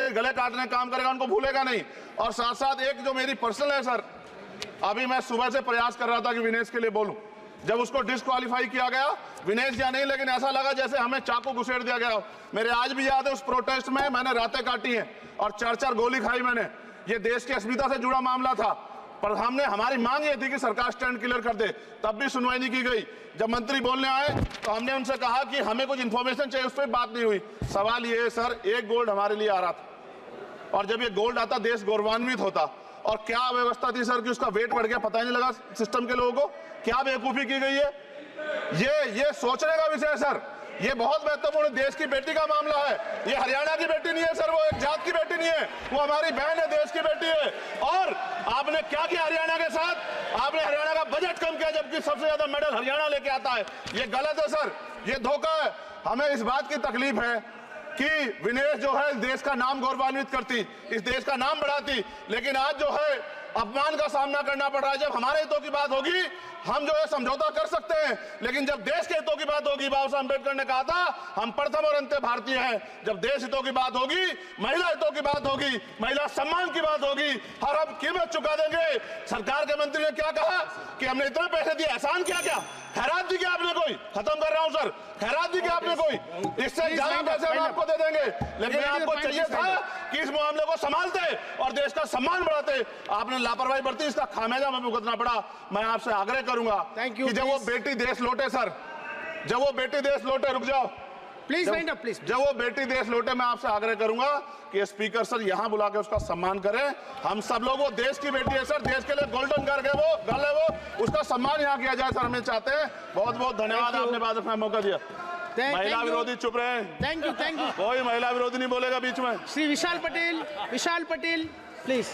जिनके गले काटने का काम करेगा उनको भूलेगा नहीं। और साथ साथ एक जो मेरी पर्सनल है सर, अभी मैं सुबह से प्रयास कर रहा था कि विनेश के लिए बोलूं, जब उसको डिस्क्वालीफाई किया गया, विनेश या नहीं, लेकिन ऐसा लगा जैसे हमें चाकू घुसेड़ दिया गया। मेरे आज भी याद है उस प्रोटेस्ट में मैंने रातें काटी हैं और 4-4 गोली खाई मैंने। ये देश की अस्मिता से जुड़ा मामला था, पर हमने, हमारी मांग ये थी कि सरकार स्टैंड क्लियर कर दे, तब भी सुनवाई नहीं की गई। जब मंत्री बोलने आए तो हमने उनसे कहा कि हमें कुछ इंफॉर्मेशन चाहिए, उस पर बात नहीं हुई। सवाल ये है सर, एक गोल्ड हमारे लिए आ रहा था और जब ये गोल्ड आता देश गौरवान्वित होता। और क्या व्यवस्था थी सर कि उसका वेट बढ़ गया, पता ही नहीं लगा सिस्टम के लोगों को। क्या बेवकूफी की गई है, ये सोचने का विषय है सर। ये बहुत महत्वपूर्ण, देश की बेटी का मामला है। ये हरियाणा की बेटी नहीं है सर, वो एक जात की बेटी नहीं है, वो हमारी बहन है, देश की बेटी है। और आपने क्या किया हरियाणा के साथ? आपने हरियाणा का बजट कम किया, जबकि सबसे ज्यादा मेडल हरियाणा लेके आता है। ये गलत है सर, ये धोखा है। हमें इस बात की तकलीफ है कि विनेश जो है देश का नाम गौरवान्वित करती, इस देश का नाम बढ़ाती, लेकिन आज जो है अपमान का सामना करना पड़ रहा है। जब हमारे हितों की बात होगी हम जो है समझौता कर सकते हैं, लेकिन जब देश के हितों की बात होगी, बाबा साहब अम्बेडकर ने कहा था हम प्रथम और अंत्य भारतीय हैं। जब देश हितों की बात होगी, महिला हितों की बात होगी, महिला सम्मान की बात होगी, और हम कीमत चुका देंगे। सरकार के मंत्री ने क्या कहा कि हमने इतने पैसे दिए, एहसान किया क्या? खैरात दी क्या आपने कोई? खत्म कर रहा हूं सर, खैरात दी क्या आपने कोई? इससे ज्यादा पैसे हम आपको दे देंगे, लेकिन आपको चाहिए था कि इस मामले को संभालते और देश का सम्मान बढ़ाते। आपने लापरवाही बरती, इसका खामियाजा हमें भुगतना पड़ा। मैं आपसे आग्रह करूंगा कि जब वो बेटी देश लौटे सर, जब वो बेटी देश लौटे, रुक जाओ प्लीज वाइंड अप प्लीज। जब वो बेटी देश लौटे, मैं आपसे आग्रह करूंगा कि स्पीकर सर यहां बुला के उसका सम्मान करें। हम सब लोग, वो देश की बेटी है सर, देश के लिए गोल्डन गर्ल है वो, गर्ल है वो, उसका सम्मान यहां किया जाए सर, हमें चाहते हैं। बहुत बहुत धन्यवाद, आपने बात रखने का मौका दिया। महिला विरोधी चुप रहे। थैंक यू कोई महिला विरोधी नहीं बोलेगा बीच में। श्री विशाल पटेल प्लीज।